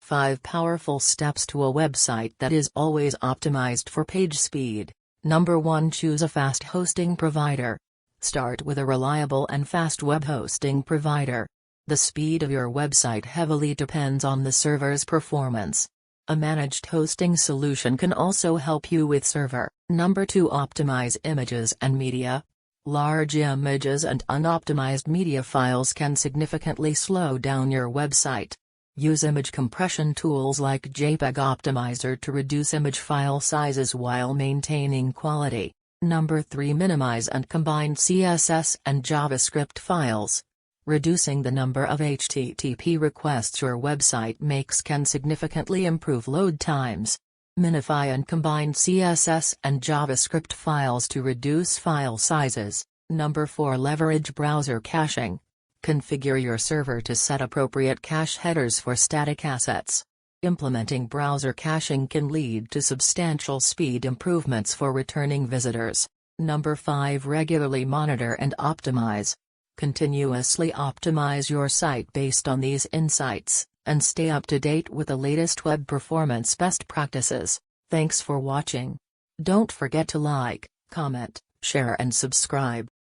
5 Powerful Steps to a Website That Is Always Optimized for Page Speed. Number 1. Choose a fast hosting provider. Start with a reliable and fast web hosting provider. The speed of your website heavily depends on the server's performance. A managed hosting solution can also help you with server. Number 2. Optimize images and media. Large images and unoptimized media files can significantly slow down your website. Use image compression tools like JPEG Optimizer to reduce image file sizes while maintaining quality. Number 3. Minimize and combine CSS and JavaScript files. Reducing the number of HTTP requests your website makes can significantly improve load times. Minify and combine CSS and JavaScript files to reduce file sizes. Number 4. Leverage browser caching. Configure your server to set appropriate cache headers for static assets. Implementing browser caching can lead to substantial speed improvements for returning visitors. Number 5. Regularly monitor and optimize. Continuously optimize your site based on these insights, and stay up to date with the latest web performance best practices. Thanks for watching. Don't forget to like, comment, share and subscribe.